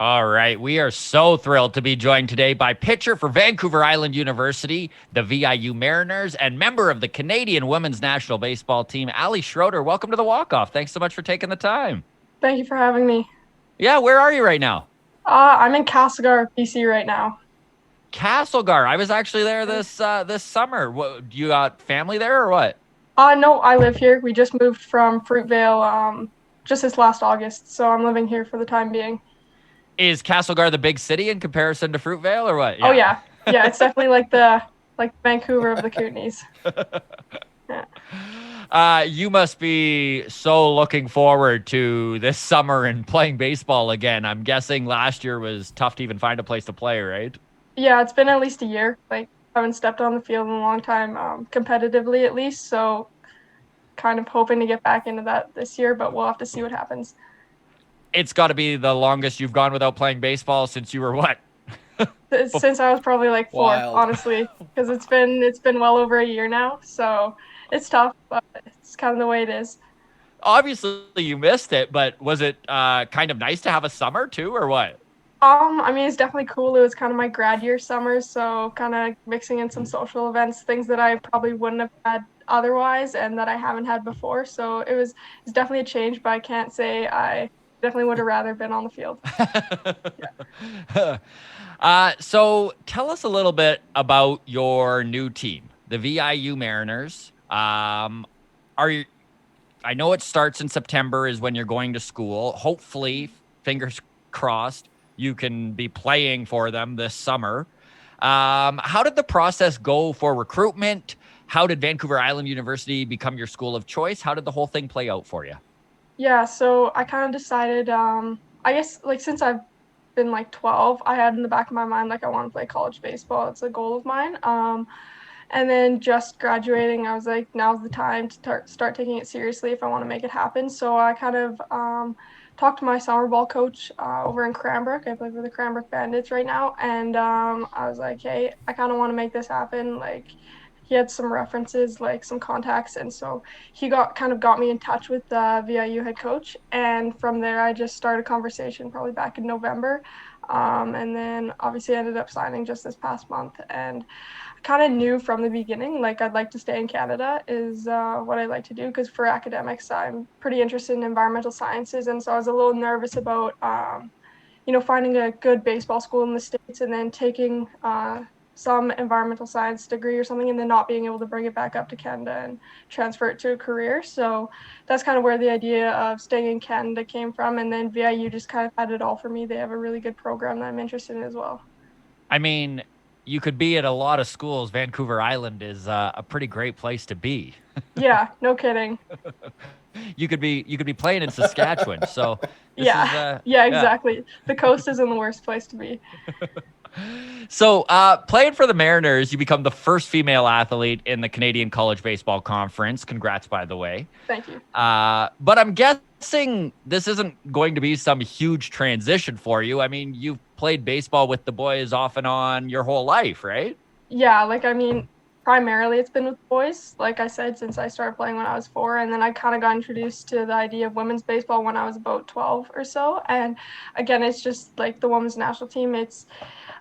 All right. We are so thrilled to be joined today by pitcher for Vancouver Island University, the VIU Mariners, and member of the Canadian women's national baseball team, Alli Schroder. Welcome to the walk-off. Thanks so much for taking the time. Thank you for having me. Yeah, where are you right now? I'm in Castlegar, BC right now. Castlegar. I was actually there this summer. What, you got family there or what? No, I live here. We just moved from Fruitvale just this last August, so I'm living here for the time being. Is Castlegar the big city in comparison to Fruitvale or what? Oh Yeah. yeah, yeah, it's definitely like Vancouver of the Kootenays. Yeah. You must be so looking forward to this summer and playing baseball again. I'm guessing last year was tough to even find a place to play, right? Yeah, it's been at least a year. Like I haven't stepped on the field in a long time, competitively at least. So kind of hoping to get back into that this year, but we'll have to see what happens. It's got to be the longest you've gone without playing baseball since you were what? Since I was probably like four, Wild. honestly, because it's been well over a year now. So it's tough, but it's kind of the way it is. Obviously, you missed it, but was it kind of nice to have a summer too, or what? I mean, it's definitely cool. It was kind of my grad year summer, so kind of mixing in some social events, things that I probably wouldn't have had otherwise, and that I haven't had before. So it's definitely a change, but I can't say I definitely would have rather been on the field. So tell us a little bit about your new team, the VIU Mariners. Are you? I know it starts in September is when you're going to school. Hopefully, fingers crossed, you can be playing for them this summer. How did the process go for recruitment? How did Vancouver Island University become your school of choice? How did the whole thing play out for you? Yeah, so I kind of decided, I guess like since I've been like 12, I had in the back of my mind like I want to play college baseball. It's a goal of mine. And then just graduating, I was like, now's the time to start taking it seriously if I want to make it happen. So I kind of talked to my summer ball coach over in Cranbrook. I play for the Cranbrook Bandits right now, and I was like, hey, I kind of want to make this happen. Like, he had some references, like some contacts, and so he got me in touch with the VIU head coach, and from there I just started a conversation probably back in November, and then obviously I ended up signing just this past month, and kind of knew from the beginning, like I'd like to stay in Canada is what I like to do because for academics, I'm pretty interested in environmental sciences. And so I was a little nervous about, finding a good baseball school in the States and then taking some environmental science degree or something and then not being able to bring it back up to Canada and transfer it to a career. So that's kind of where the idea of staying in Canada came from. And then VIU just kind of had it all for me. They have a really good program that I'm interested in as well. I mean, you could be at a lot of schools. Vancouver Island is a pretty great place to be. Yeah, no kidding. You could be playing in Saskatchewan. So this is Yeah, yeah. exactly. The coast isn't the worst place to be. So playing for the Mariners, you become the first female athlete in the Canadian College Baseball Conference. Congrats, by the way. Thank you. But I'm guessing this isn't going to be some huge transition for you. I mean, you've played baseball with the boys off and on your whole life, right? Yeah, like I mean, primarily it's been with boys, like I said, since I started playing when I was 4, and then I kind of got introduced to the idea of women's baseball when I was about 12 or so. And again, it's just like the women's national team. It's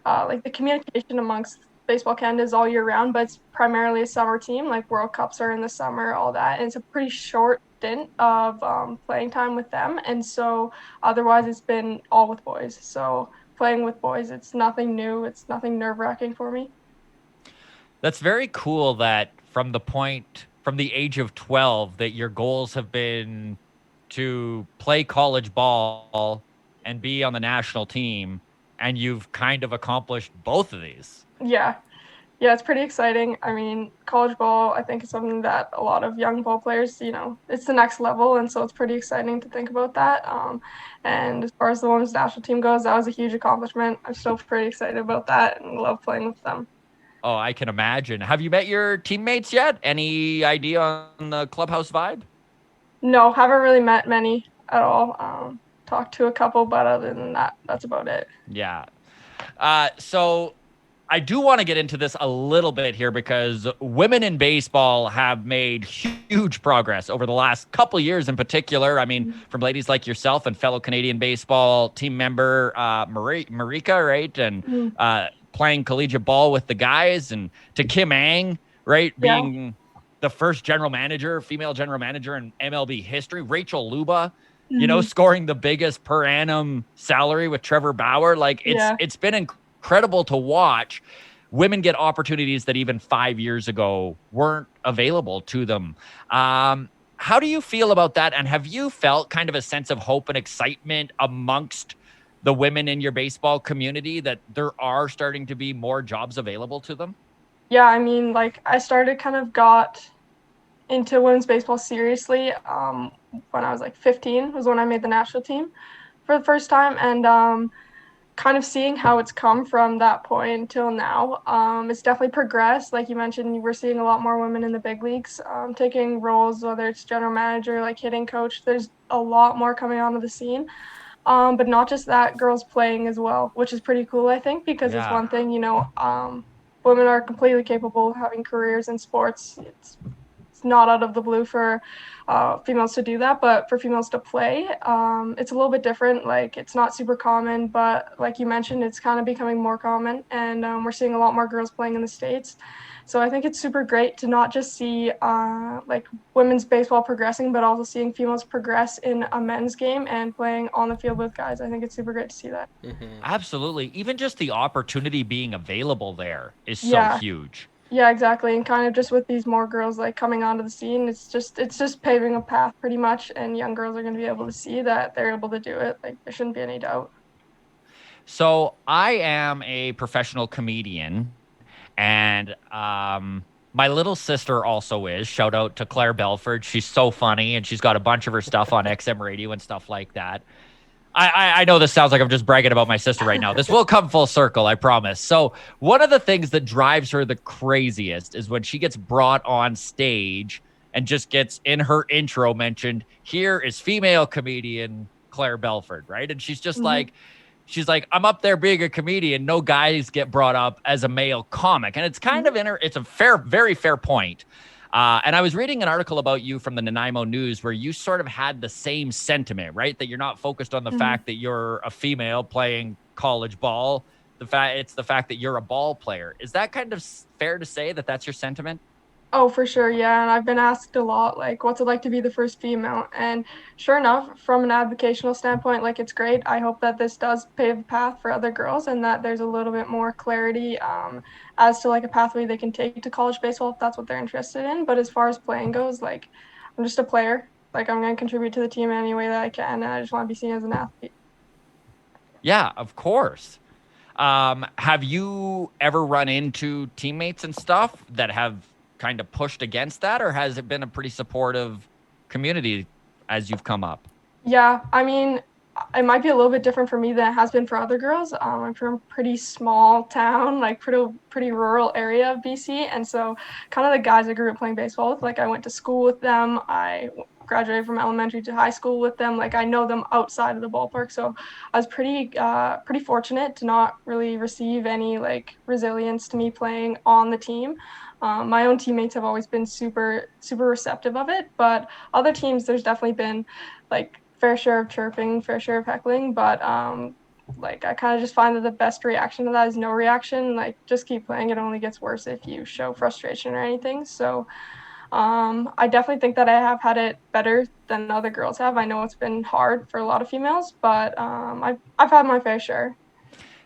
like the communication amongst Baseball Canada is all year round, but it's primarily a summer team. Like World Cups are in the summer, all that, and it's a pretty short stint of playing time with them. And so otherwise, it's been all with boys. So playing with boys, it's nothing new. It's nothing nerve-wracking for me. That's very cool that from the age of 12 that your goals have been to play college ball and be on the national team, and you've kind of accomplished both of these. Yeah, yeah, it's pretty exciting. I mean, college ball, I think, is something that a lot of young ball players, it's the next level, and so it's pretty exciting to think about that. And as far as the women's national team goes, that was a huge accomplishment. I'm still pretty excited about that and love playing with them. Oh, I can imagine. Have you met your teammates yet? Any idea on the clubhouse vibe? No, haven't really met many at all. Talked to a couple, but other than that, that's about it. Yeah. So I do want to get into this a little bit here because women in baseball have made huge progress over the last couple years in particular. I mean, from ladies like yourself and fellow Canadian baseball team member Marika, right? And Mm, playing collegiate ball with the guys, and to Kim Ang, right? yeah. Being the first female general manager in MLB history. Rachel Luba, Hmm. scoring the biggest per annum salary with Trevor Bauer. Like Yeah. it's been incredible to watch women get opportunities that even 5 years ago weren't available to them. How do you feel about that? And have you felt kind of a sense of hope and excitement amongst the women in your baseball community that there are starting to be more jobs available to them? Yeah, I mean, like I started kind of got into women's baseball seriously when I was like 15 was when I made the national team for the first time, and kind of seeing how it's come from that point till now. It's definitely progressed. Like you mentioned, we're seeing a lot more women in the big leagues taking roles, whether it's general manager, like hitting coach. There's a lot more coming onto the scene. But not just that, girls playing as well, which is pretty cool, I think, because it's Yeah. one thing, women are completely capable of having careers in sports. It's not out of the blue for females to do that, but for females to play, it's a little bit different. Like it's not super common, but like you mentioned, it's kind of becoming more common, and we're seeing a lot more girls playing in the States. So I think it's super great to not just see like women's baseball progressing, but also seeing females progress in a men's game and playing on the field with guys. I think it's super great to see that. Hmm. Absolutely. Even just the opportunity being available there is so Yeah, huge. yeah, exactly. And kind of just with these more girls like coming onto the scene, it's just paving a path pretty much, and young girls are going to be able to see that they're able to do it. Like there shouldn't be any doubt. So I am a professional comedian, and my little sister also is. Shout out to Claire Belford. She's so funny, and she's got a bunch of her stuff on XM Radio and stuff like that. I know this sounds like I'm just bragging about my sister right now. This will come full circle, I promise. So one of the things that drives her the craziest is when she gets brought on stage and just gets in her intro mentioned, here is female comedian Claire Belford, right? And Hmm. she's like, I'm up there being a comedian. No guys get brought up as a male comic. And it's kind of it's a very fair point. And I was reading an article about you from the Nanaimo News where you sort of had the same sentiment, right? That you're not focused on the Hmm. fact that you're a female playing college ball. It's the fact that you're a ball player. Is that kind of fair to say that that's your sentiment? Oh, for sure, yeah. And I've been asked a lot, like, what's it like to be the first female? And sure enough, from an avocational standpoint, like, it's great. I hope that this does pave the path for other girls and that there's a little bit more clarity as to like a pathway they can take to college baseball if that's what they're interested in. But as far as playing goes, like, I'm just a player. Like, I'm going to contribute to the team in any way that I can, and I just want to be seen as an athlete. Yeah, of course. Have you ever run into teammates and stuff that have kind of pushed against that, or has it been a pretty supportive community as you've come up? Yeah, I mean, it might be a little bit different for me than it has been for other girls. I'm from a pretty small town, like pretty rural area of BC, and so kind of the guys I grew up playing baseball with, like I went to school with them. I graduated from elementary to high school with them. Like I know them outside of the ballpark, so I was pretty fortunate to not really receive any like resilience to me playing on the team. My own teammates have always been super receptive of it, but other teams, there's definitely been like fair share of chirping, fair share of heckling, but like I kind of just find that the best reaction to that is no reaction. Like just keep playing. It only gets worse if you show frustration or anything. So I definitely think that I have had it better than other girls have. I know it's been hard for a lot of females, but I've had my fair share.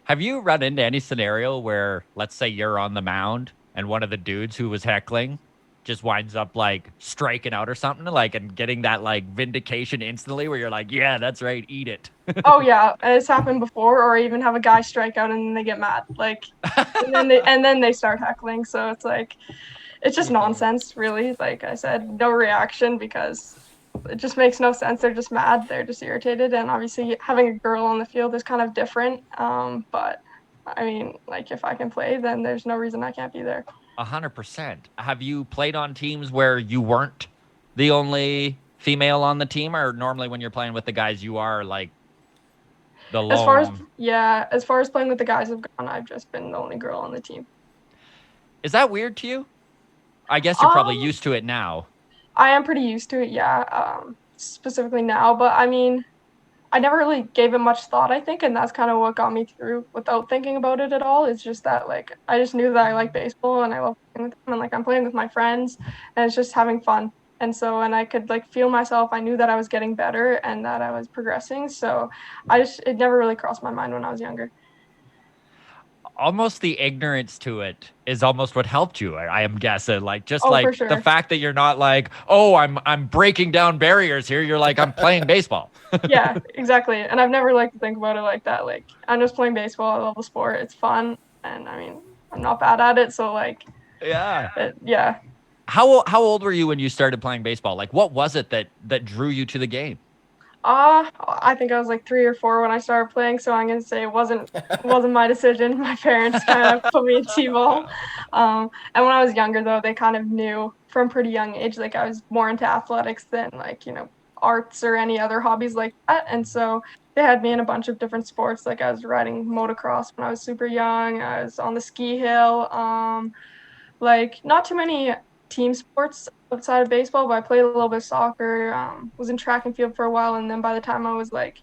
Have you run into any scenario where, let's say, you're on the mound and one of the dudes who was heckling just winds up like striking out or something, like, and getting that like vindication instantly where you're like, yeah, that's right, eat it? Oh yeah, it's happened before, or even have a guy strike out and then they get mad, like, and then they start heckling. So it's like it's just Hmm. nonsense, really. Like I said, no reaction because it just makes no sense. They're just mad. They're just irritated. And obviously, having a girl on the field is kind of different. But I mean, like if I can play, then there's no reason I can't be there. 100%. Have you played on teams where you weren't the only female on the team, or normally when you're playing with the guys, you are like The As far as lone. as far as playing with the guys have gone, I've just been the only girl on the team. Is that weird to you? I guess you're probably Um, used to it now. I am pretty used to it, yeah. Specifically now, but I mean, I never really gave it much thought, I think, and that's kind of what got me through without thinking about it at all. It's just that like I just knew that I like baseball and I love playing with them, and like I'm playing with my friends and it's just having fun. And I could like feel myself. I knew that I was getting better and that I was progressing. So it never really crossed my mind when I was younger. Almost the ignorance to it is almost what helped you. I am guessing, like just Oh, for like the sure. fact that you're not like, oh, I'm breaking down barriers here. You're like, I'm playing baseball. Yeah, exactly. And I've never liked to think about it like that. Like I'm just playing baseball. I love the sport. It's fun, and I mean I'm not bad at it. So like, Yeah. yeah. How old were you when you started playing baseball? Like, what was it that drew you to the game? I think I was like 3 or 4 when I started playing, so I'm gonna say it wasn't my decision. My parents kind of put me in t-ball. And when I was younger, though, they kind of knew from pretty young age, like I was more into athletics than like arts or any other hobbies like that. And so they had me in a bunch of different sports. Like I was riding motocross when I was super young. I was on the ski hill. Like not too many team sports outside of baseball, but I played a little bit of soccer. Was in track and field for a while, and then by the time I was like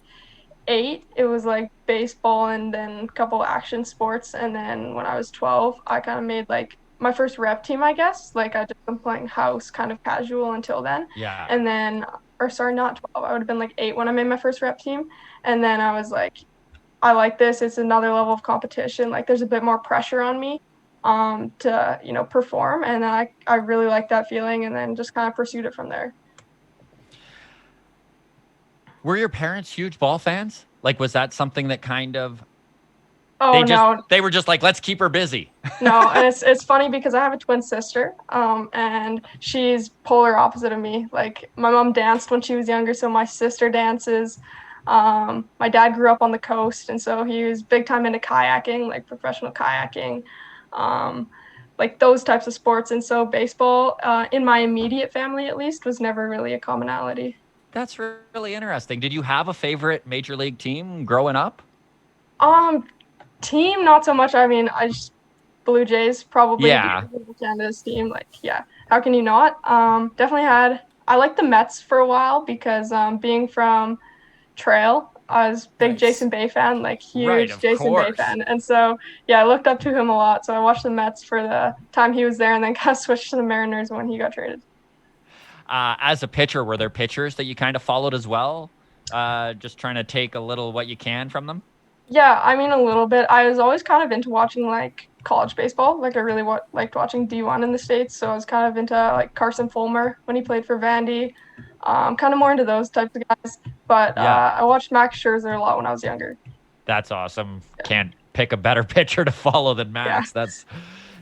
8, it was like baseball and then a couple action sports. And then when I was 12, I kind of made like my first rep team, I guess. Like I just been playing house kind of casual until then. Yeah. And then, or sorry, not 12, I would have been like 8 when I made my first rep team. And then I was like, I like this. It's another level of competition. Like there's a bit more pressure on me to, perform. And I really like that feeling and then just kind of pursued it from there. Were your parents huge ball fans? Like, was that something that kind of Oh no, they were just like, let's keep her busy. no, and it's funny because I have a twin sister, and she's polar opposite of me. Like my mom danced when she was younger, so my sister dances. My dad grew up on the coast, and so he was big time into kayaking, like professional kayaking, um, like those types of sports. And so baseball, in my immediate family at least, was never really a commonality. That's really interesting. Did you have a favorite major league team growing up? Um, Team, not so much. I mean, I just Blue Jays probably Yeah. because of Canada's team. Like, yeah, how can you not? Definitely had. I liked the Mets for a while because being from Trail, I was big Nice. Jason Bay fan, like Right, huge of Jason Bay course. fan, and so yeah, I looked up to him a lot. So I watched the Mets for the time he was there, and then kind of switched to the Mariners when he got traded. As a pitcher, were there pitchers that you kind of followed as well? Just trying to take a little what you can from them? Yeah, I mean a little bit. I was always kind of into watching like college baseball. Like I really liked watching D1 in the States, so I was kind of into like Carson Fulmer when he played for Vandy. Kind of more into those types of guys. But Yeah. I watched Max Scherzer a lot when I was younger. That's awesome. Can't pick a better pitcher to follow than Yeah, Max.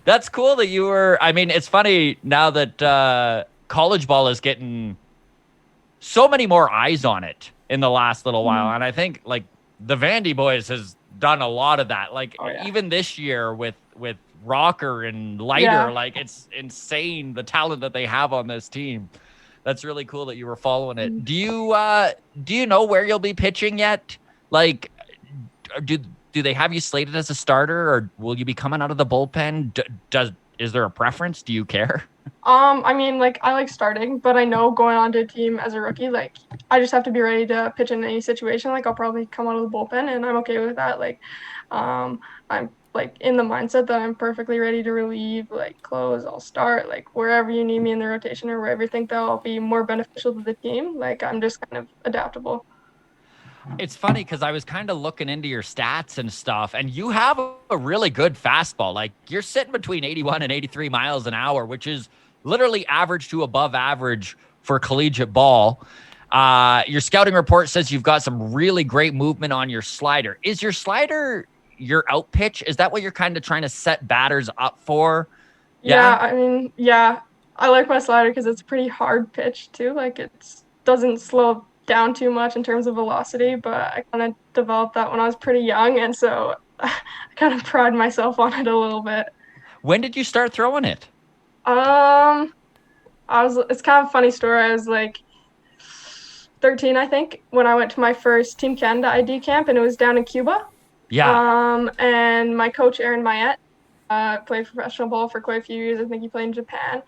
That's cool that you were. I mean, it's funny now that college ball is getting so many more eyes on it in the last little while, and I think like the Vandy boys has done a lot of that. Like oh yeah, even this year with Rocker and Leiter, yeah. like it's insane the talent that they have on this team. That's really cool that you were following it. Do you know where you'll be pitching yet? Like do do they have you slated as a starter, or will you be coming out of the bullpen? Does is there a preference? Do you care? I mean, like I like starting, but I know going on to a team as a rookie, like I just have to be ready to pitch in any situation. Like I'll probably come out of the bullpen, and I'm okay with that. Like, I'm like in the mindset that I'm perfectly ready to relieve, like close, I'll start, like wherever you need me in the rotation or wherever you think that'll be more beneficial to the team. Like I'm just kind of adaptable. It's funny because I was kind of looking into your stats and stuff, and you have a really good fastball. Like you're sitting between 81 and 83 miles an hour, which is literally average to above average for collegiate ball. Your scouting report says you've got some really great movement on your slider. Is your slider your out pitch? Is that what you're kind of trying to set batters up for? Yeah, Yeah. I mean, yeah, I like my slider because it's a pretty hard pitch too. Like it doesn't slow down too much in terms of velocity, but I kind of developed that when I was pretty young, and so I kind of pride myself on it a little bit. When did you start throwing it? Um, I was. It's kind of a funny story. I was like 13, I think, when I went to my first Team Canada ID camp, and it was down in Cuba. Yeah. And my coach, Aaron Mayette, played professional ball for quite a few years. I think he played in Japan.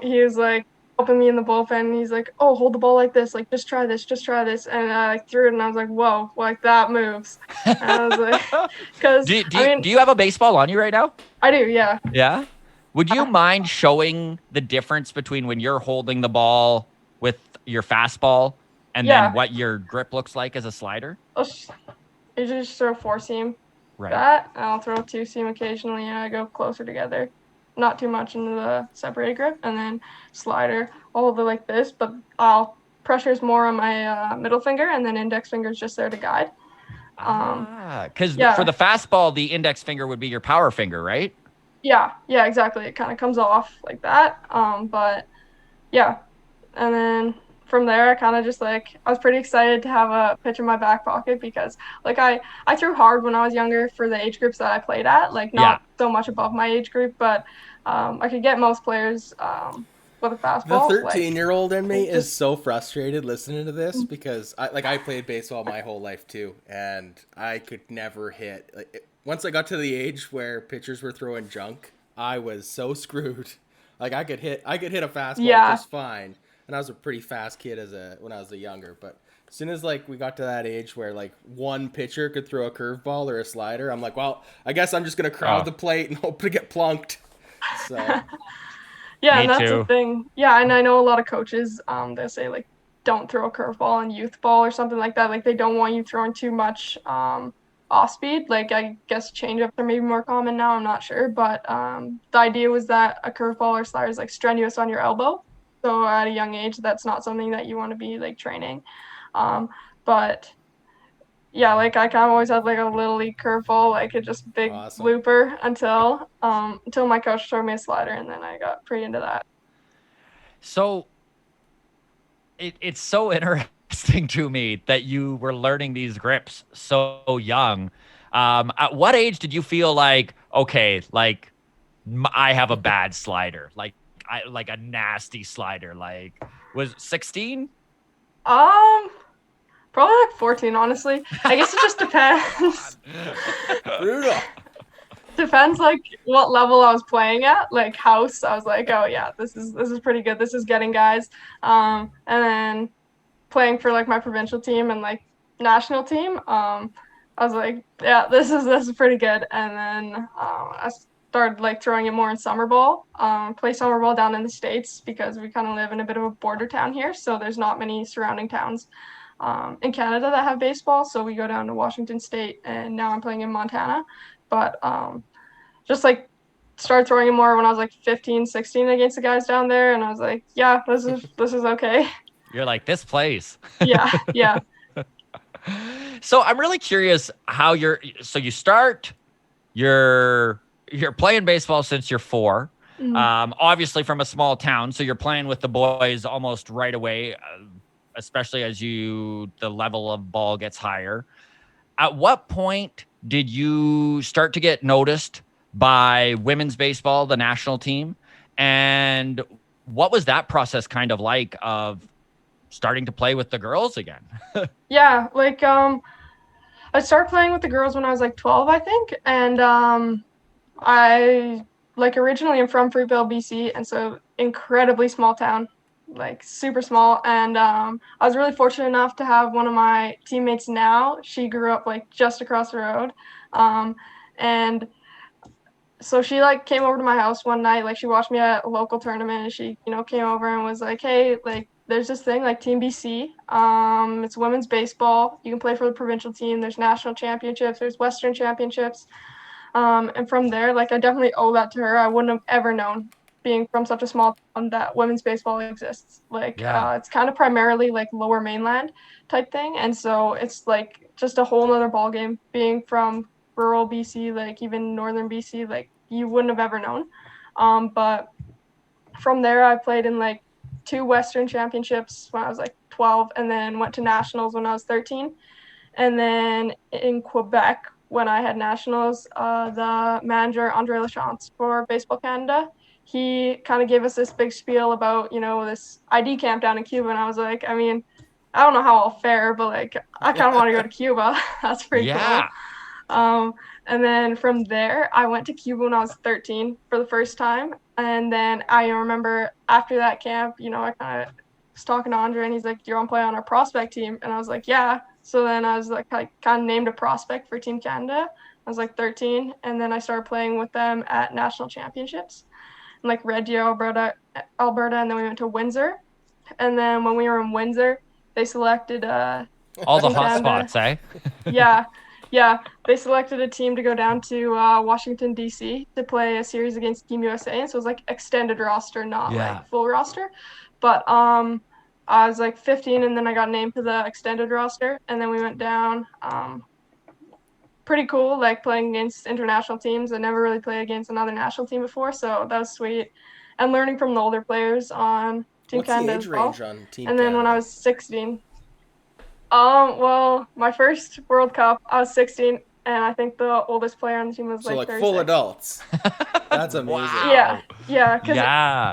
He was like helping me in the bullpen. And he's like, "Oh, hold the ball like this. Like, just try this. Just try this." And I like threw it, and I was like, "Whoa, like that moves." And I was like, because I mean, Do you have a baseball on you right now? I do, yeah. Yeah. Would you mind showing the difference between when you're holding the ball with your fastball and then Yeah. what your grip looks like as a slider? Let's usually just throw four seam Right. that, and I'll throw two seam occasionally, and I go closer together. Not too much into the separated grip, and then slider, I'll hold it like this, but I'll pressure's more on my middle finger, and then index finger's just there to guide. Because for Yeah, the fastball, the index finger would be your power finger, right? yeah, exactly. It kind of comes off like that. But yeah, and then from there, I kind of just like I was pretty excited to have a pitch in my back pocket because like I threw hard when I was younger for the age groups that I played at, like Yeah. not so much above my age group, but I could get most players with a The fastball. Like 13-year-old in me it is just so frustrated listening to this because I played baseball my whole life too, and I could never hit. Once I got to the age where pitchers were throwing junk, I was so screwed. Like I could hit a fastball yeah, just fine, and I was a pretty fast kid when I was a younger. But as soon as like we got to that age where like one pitcher could throw a curveball or a slider, I'm like, well, I guess I'm just gonna crowd Oh, the plate and hope to get plunked. So yeah, me and that's the too. thing. Yeah, and I know a lot of coaches they say like don't throw a curveball in youth ball or something like that. Like they don't want you throwing too much off speed. Like I guess changeups are maybe more common now. I'm not sure, but the idea was that a curveball or slider is like strenuous on your elbow. So at a young age, that's not something that you want to be like training. Um, but yeah, like I kind of always had like a little league curveball, like a just big awesome. looper until my coach showed me a slider, and then I got pretty into that. So it's so interesting to me that you were learning these grips so young. At what age did you feel like, okay, like I have a bad slider, like a nasty slider? Like was 16? Um, Probably like 14, honestly. I guess it just depends. Brutal. Depends like what level I was playing at. Like house, I was like, oh yeah, this is pretty good. This is getting guys. And then playing for like my provincial team and like national team, I was like, yeah, this is pretty good. And then I started like throwing it more in summer ball. Play summer ball down in the States because we kind of live in a bit of a border town here, so there's not many surrounding towns in Canada that have baseball. So we go down to Washington State, and now I'm playing in Montana. But just like started throwing it more when I was like 15, 16 against the guys down there, and I was like, yeah, this is okay. You're like, this plays. Yeah, yeah. So I'm really curious how so you start you're playing baseball since you're 4. Mm. Obviously from a small town, so you're playing with the boys almost right away, especially as the level of ball gets higher. At what point did you start to get noticed by women's baseball, the national team? And what was that process kind of like of starting to play with the girls again? Yeah, like I started playing with the girls when I was like 12, I think, and I like originally I'm from Fruitvale, BC, and so incredibly small town, like super small. And I was really fortunate enough to have one of my teammates now. She grew up like just across the road, and so she like came over to my house one night. Like she watched me at a local tournament, and she came over and was like, "Hey, like there's this thing like Team BC. It's women's baseball. You can play for the provincial team. There's national championships. There's Western championships." And from there, like I definitely owe that to her. I wouldn't have ever known being from such a small town that women's baseball exists. Like Yeah. it's kind of primarily like lower mainland type thing, and so it's like just a whole nother ball game being from rural BC, like even northern BC. Like you wouldn't have ever known. But from there, I played in like 2 Western championships when I was like 12, and then went to nationals when I was 13. And then in Quebec, when I had nationals, the manager, Andre Lachance for Baseball Canada, he kind of gave us this big spiel about, this ID camp down in Cuba. And I was like, I mean, I don't know how I'll fare, but like I kind of want to go to Cuba. That's pretty cool. Yeah. And then from there, I went to Cuba when I was 13 for the first time. And then I remember after that camp, I kind of was talking to Andre, and he's like, "Do you want to play on our prospect team?" And I was like, "Yeah." So then I was like, I kind of named a prospect for Team Canada. I was like 13, and then I started playing with them at national championships in like Red Deer, Alberta, and then we went to Windsor. And then when we were in Windsor, they selected All the Team hot Canada. spots, eh? Yeah, yeah. They selected a team to go down to Washington, D.C. to play a series against Team USA. And so it was like extended roster, not like full roster. But I was like 15, and then I got named to the extended roster. And then we went down. Pretty cool, like playing against international teams. I never really played against another national team before, so that was sweet. And learning from the older players on Team What's the Canada age as well. range on Team And then when I Canada? was 16, well, my first World Cup, I was 16, and I think the oldest player on the team was So like like 36. full adults. That's amazing. Wow. Yeah,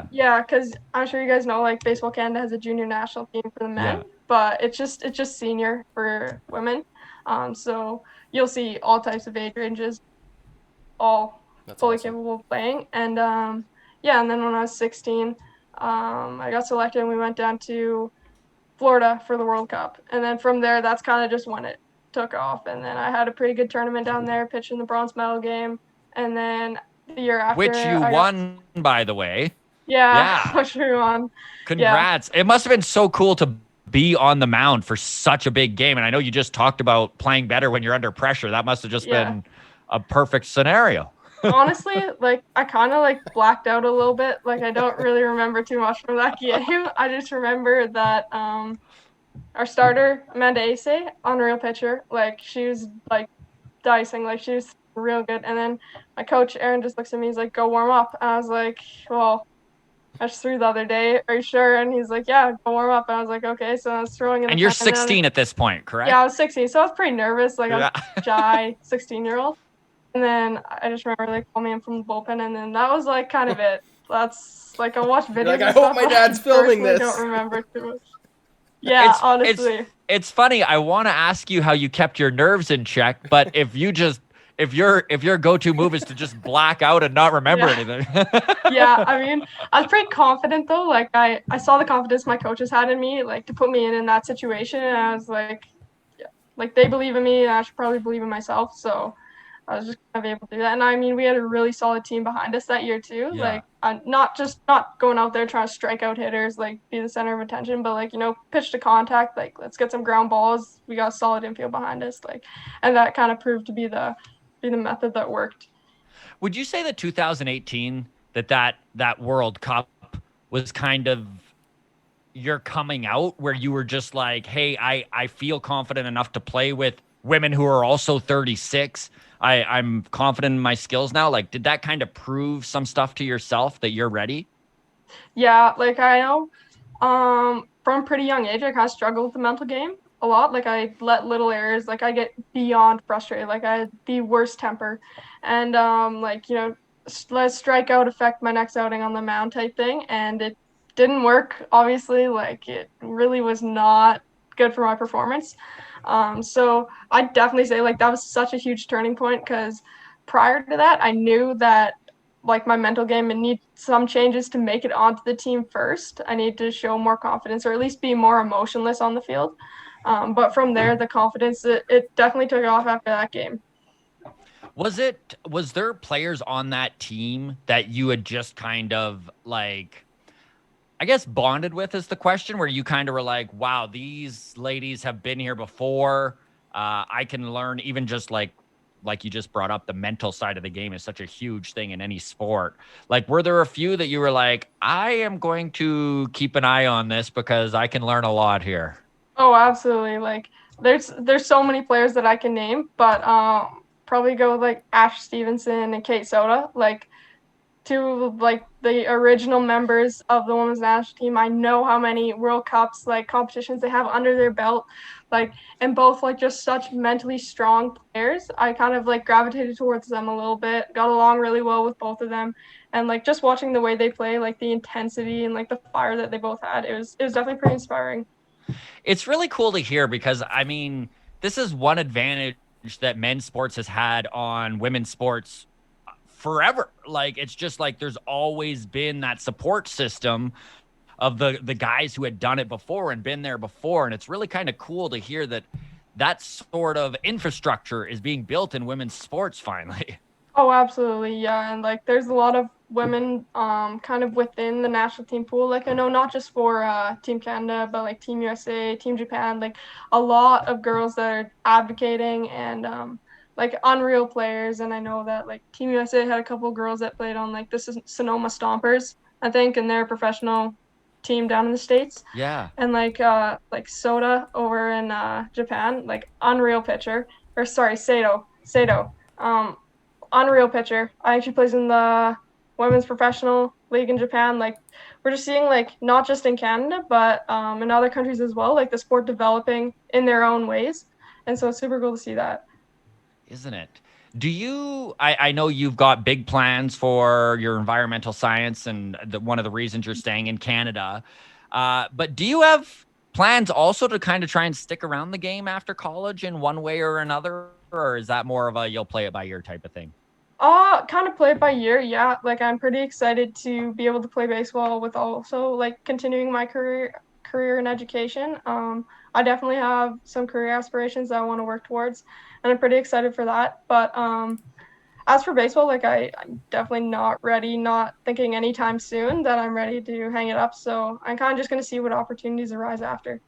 Yeah. because I'm sure you guys know, like Baseball Canada has a junior national team for the men, Yeah. but it's just senior for women. So you'll see all types of age ranges, all That's fully awesome. capable of playing. And yeah, and then when I was 16, I got selected, and we went down to Florida for the World Cup. And then from there, that's kind of just when it took off. And then I had a pretty good tournament down there, pitched in the bronze medal game. And then the year after, Which you won, by the way. Yeah. which we won. Congrats. It must have been so cool to be on the mound for such a big game. And I know you just talked about playing better when you're under pressure. That must have just been a perfect scenario. Honestly, like I kind of like blacked out a little bit. Like I don't really remember too much from that game. I just remember that our starter, Amanda Ace, unreal pitcher. Like she was like dicing, like she was real good. And then my coach Aaron just looks at me, he's like, "Go warm up." And I was like, "Well, I just threw the other day. Are you sure?" And he's like, "Yeah, go warm up." And I was like, "Okay." So I was throwing in. And you're 16 at this point, correct? Yeah, I was 16, so I was pretty nervous. Like Yeah. I'm shy 16-year-old. And then I just remember they called me in from the bullpen, and then that was like kind of it. That's like I watched videos. Like, and I hope stuff, my but dad's I filming personally this. Don't remember too much. Yeah, honestly. It's funny. I want to ask you how you kept your nerves in check, but if your go-to move is to just black out and not remember anything. Yeah, I mean, I was pretty confident though. Like I saw the confidence my coaches had in me, like to put me in that situation, and I was like, yeah, like they believe in me, and I should probably believe in myself. So I was just kind of able to do that. And I mean, we had a really solid team behind us that year too. Yeah. Like not going out there trying to strike out hitters, like be the center of attention, but like, pitch to contact, like let's get some ground balls. We got a solid infield behind us, like, and that kind of proved to be the method that worked. Would you say that 2018, that World Cup was kind of your coming out, where you were just like, hey, I feel confident enough to play with women who are also 36. I'm confident in my skills now. Like, did that kind of prove some stuff to yourself that you're ready? Yeah, like I know from a pretty young age, I kind of struggled with the mental game a lot. Like I let little errors, like I get beyond frustrated. Like I had the worst temper, and like let strikeout affect my next outing on the mound type thing, and it didn't work. Obviously, like it really was not good for my performance. So I definitely say like that was such a huge turning point, because prior to that, I knew that like my mental game and need some changes to make it onto the team first. I need to show more confidence, or at least be more emotionless on the field. But from there, the confidence, it definitely took off after that game. Was there players on that team that you had just kind of like, I guess bonded with is the question, where you kind of were like, wow, these ladies have been here before. I can learn, even just like you just brought up, the mental side of the game is such a huge thing in any sport. Like, were there a few that you were like, I am going to keep an eye on this because I can learn a lot here? Oh, absolutely. Like there's so many players that I can name, but probably go with like Ash Stevenson and Kate Soda, like two of like the original members of the women's national team. I know how many World Cups, like competitions they have under their belt, like, and both like just such mentally strong players. I kind of like gravitated towards them a little bit, got along really well with both of them, and like just watching the way they play, like the intensity and like the fire that they both had, it was definitely pretty inspiring. It's really cool to hear because, I mean, this is one advantage that men's sports has had on women's sports forever. Like, it's just like there's always been that support system of the guys who had done it before and been there before. And it's really kind of cool to hear that that sort of infrastructure is being built in women's sports finally. Oh, absolutely, yeah. And like there's a lot of women kind of within the national team pool. Like I know not just for Team Canada, but like Team USA, Team Japan, like a lot of girls that are advocating and like unreal players. And I know that like Team USA had a couple of girls that played on like this is Sonoma Stompers, I think, and they're a professional team down in the States. Yeah. And like Soda over in Japan, like unreal pitcher. Or sorry, Sato. Um Unreal pitcher. I actually plays in the women's professional league in Japan. Like we're just seeing like not just in Canada, but in other countries as well, like the sport developing in their own ways. And so it's super cool to see that. Isn't it? Do you, I know you've got big plans for your environmental science and one of the reasons you're staying in Canada. But do you have plans also to kind of try and stick around the game after college in one way or another? Or is that more of a you'll play it by ear type of thing? Kind of play it by year, yeah. Like I'm pretty excited to be able to play baseball with also like continuing my career in education. I definitely have some career aspirations that I want to work towards, and I'm pretty excited for that. But as for baseball, like I'm definitely not ready, not thinking anytime soon that I'm ready to hang it up. So I'm kind of just gonna see what opportunities arise after.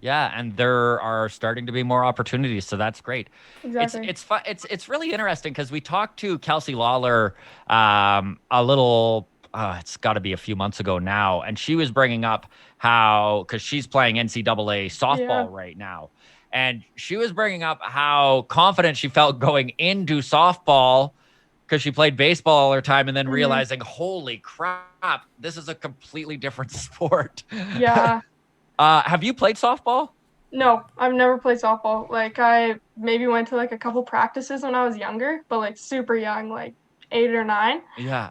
Yeah, and there are starting to be more opportunities, so that's great. Exactly. It's fun. It's really interesting because we talked to Kelsey Lawler a little. It's got to be a few months ago now, and she was bringing up how because she's playing NCAA Yeah. softball right now, and she was bringing up how confident she felt going into softball because she played baseball all her time, and then Mhm. realizing, holy crap, this is a completely different sport. Yeah. Have you played softball? No, I've never played softball. Like I maybe went to like a couple practices when I was younger, but like super young, like 8 or 9. Yeah.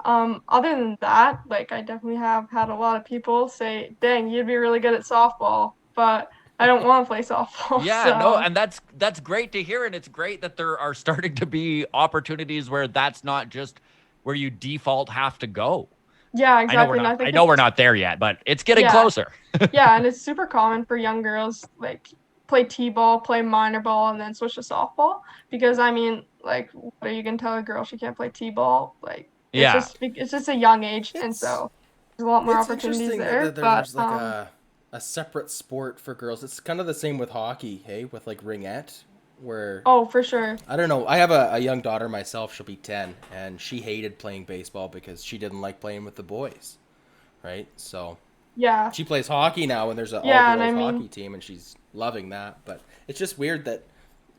Other than that, like I definitely have had a lot of people say, "Dang, you'd be really good at softball," but I don't want to play softball. Yeah, no, So and that's great to hear, and it's great that there are starting to be opportunities where that's not just where you default have to go. yeah, I know we're exactly. And not I think I know we're it's not there yet, but it's getting yeah, closer. yeah, and it's super common for young girls like play t-ball, play minor ball, and then switch to softball because I mean, like, what are you gonna tell a girl she can't play t-ball? Like, Yeah. it's just a young age, and It's so there's a lot more it's opportunities interesting there. that But there's like a separate sport for girls. It's kind of the same with hockey, hey, with like ringette, where oh, for sure, I don't know. I have a young daughter myself. She'll be 10, and she hated playing baseball because she didn't like playing with the boys, right? So yeah, she plays hockey now, and there's an all yeah, and I girls mean, hockey team, and she's loving that. But it's just weird that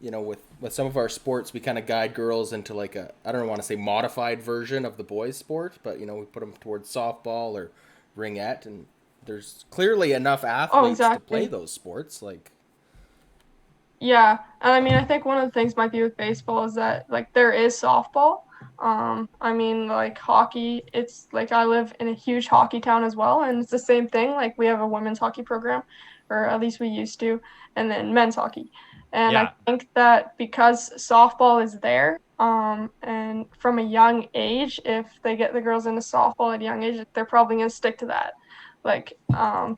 with some of our sports, we kind of guide girls into like a I don't want to say modified version of the boys' sport, but we put them towards softball or ringette, and there's clearly enough oh, athletes to play exactly. those sports. Like, Yeah, and I mean, I think one of the things might be with baseball is that like there is softball. I mean, like hockey, it's like I live in a huge hockey town as well, and it's the same thing. Like we have a women's hockey program, or at least we used to, and then men's hockey. And I Yeah. think that because softball is there, and from a young age, if they get the girls into softball at a young age, they're probably gonna stick to that. Like,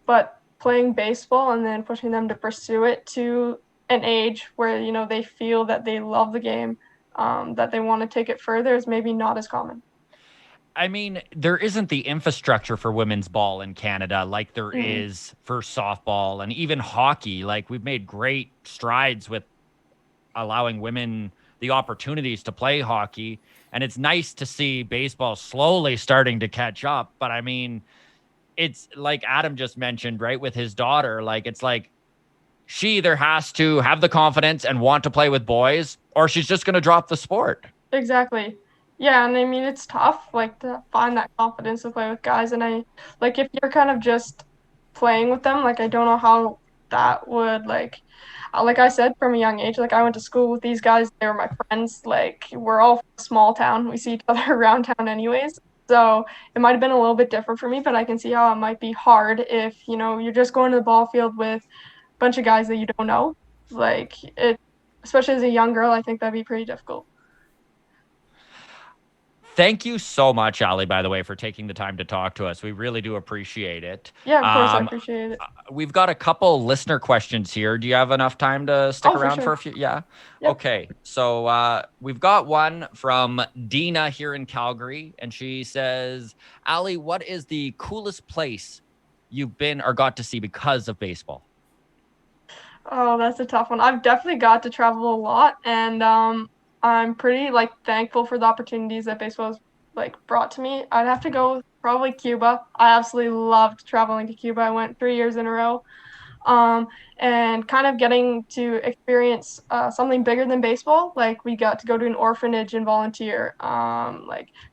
but playing baseball and then pushing them to pursue it to an age where they feel that they love the game, that they want to take it further is maybe not as common. I mean, there isn't the infrastructure for women's ball in Canada like there Mm-hmm. is for softball and even hockey. Like we've made great strides with allowing women the opportunities to play hockey. And it's nice to see baseball slowly starting to catch up. But I mean, it's like Adam just mentioned, right? With his daughter, like it's like she either has to have the confidence and want to play with boys, or she's just going to drop the sport. Exactly. Yeah, and I mean it's tough like to find that confidence to play with guys, and I like if you're kind of just playing with them, like I don't know how that would like I said from a young age, like I went to school with these guys, they were my friends, like we're all from a small town, we see each other around town anyways. So it might have been a little bit different for me, but I can see how it might be hard if, you're just going to the ball field with a bunch of guys that you don't know. Like especially as a young girl, I think that'd be pretty difficult. Thank you so much, Alli, by the way, for taking the time to talk to us. We really do appreciate it. Yeah, of course, I appreciate it. We've got a couple listener questions here. Do you have enough time to stick around for a few? Yeah. Yep. Okay. So we've got one from Dina here in Calgary, and she says, Alli, what is the coolest place you've been or got to see because of baseball? Oh, that's a tough one. I've definitely got to travel a lot, and I'm pretty thankful for the opportunities that baseball has brought to me. I'd have to go probably Cuba. I absolutely loved traveling to Cuba. I went 3 years in a row, and kind of getting to experience something bigger than baseball. Like we got to go to an orphanage and volunteer,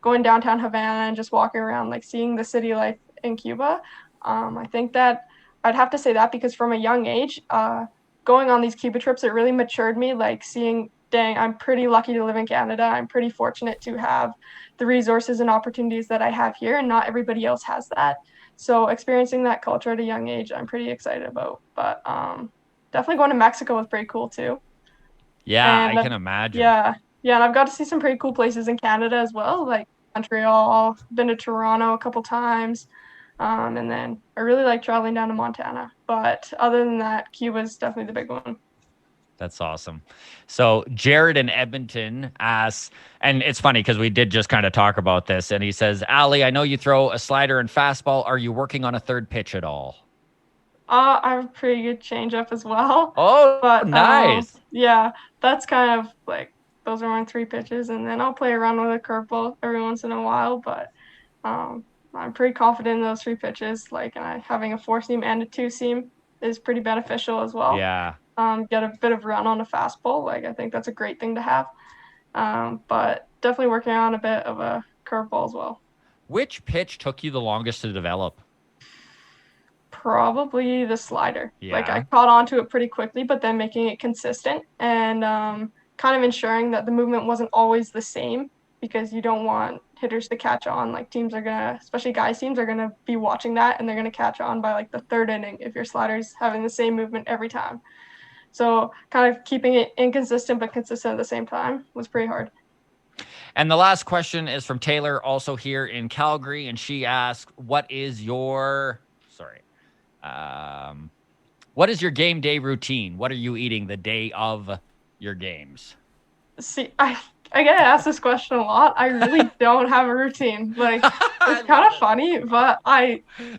going downtown Havana and just walking around, seeing the city life in Cuba. I think that I'd have to say that because from a young age, going on these Cuba trips, it really matured me, seeing, dang, I'm pretty lucky to live in Canada. I'm pretty fortunate to have the resources and opportunities that I have here, and not everybody else has that. So experiencing that culture at a young age, I'm pretty excited about. But definitely going to Mexico was pretty cool too. Yeah, I can imagine. Yeah, and I've got to see some pretty cool places in Canada as well, like Montreal, been to Toronto a couple times. And then I really like traveling down to Montana. But other than that, Cuba's definitely the big one. That's awesome. So Jared in Edmonton asks, and it's funny because we did just kind of talk about this, and he says, Alli, I know you throw a slider and fastball. Are you working on a third pitch at all? I have a pretty good changeup as well. Oh, but, nice. Yeah, that's kind of those are my 3 pitches, and then I'll play around with a curveball every once in a while. But I'm pretty confident in those 3 pitches. And having a 4-seam and a 2-seam is pretty beneficial as well. Yeah. Get a bit of run on a fastball. I think that's a great thing to have. But definitely working on a bit of a curveball as well. Which pitch took you the longest to develop? Probably the slider. Yeah. I caught on to it pretty quickly, but then making it consistent and kind of ensuring that the movement wasn't always the same, because you don't want hitters to catch on. Teams are gonna, especially guys teams, are gonna be watching that, and they're gonna catch on by the 3rd inning if your slider's having the same movement every time. So kind of keeping it inconsistent but consistent at the same time was pretty hard. And the last question is from Taylor, also here in Calgary, and she asks, what is your game day routine? What are you eating the day of your games? See, I get asked this question a lot. I really don't have a routine. It's kind of funny, but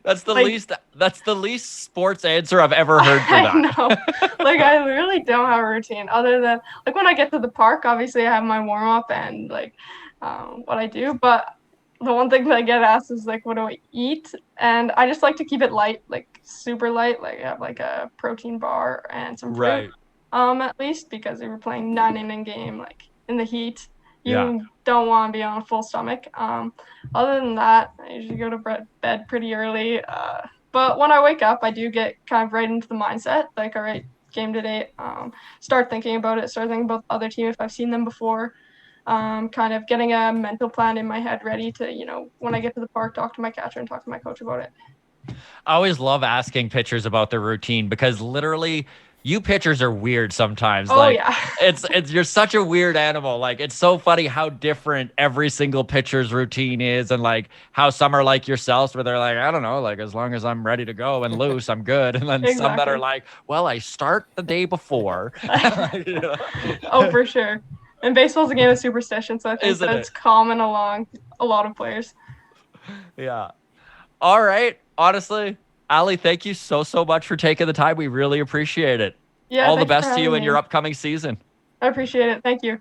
that's the least sports answer I've ever heard for that. I know. I really don't have a routine other than when I get to the park, obviously I have my warm up and what I do. But the one thing that I get asked is what do I eat? And I just like to keep it light, super light. I have a protein bar and some fruit. Right. At least because we were playing 9-inning game, in the heat, you don't want to be on a full stomach. Other than that, I usually go to bed pretty early. But when I wake up, I do get kind of right into the mindset, all right, game today. Start thinking about it, start thinking about the other team if I've seen them before. Kind of getting a mental plan in my head ready to, when I get to the park, talk to my catcher and talk to my coach about it. I always love asking pitchers about their routine because literally you pitchers are weird sometimes. Oh, yeah. it's you're such a weird animal. It's so funny how different every single pitcher's routine is, and how some are like yourselves where they're I don't know, as long as I'm ready to go and loose, I'm good. And then some that are well, I start the day before. Oh, for sure. And baseball's a game of superstition, so I think that's common along a lot of players. Yeah. All right. Honestly, Alli, thank you so much for taking the time. We really appreciate it. Yeah. All the best to you in your upcoming season. I appreciate it. Thank you.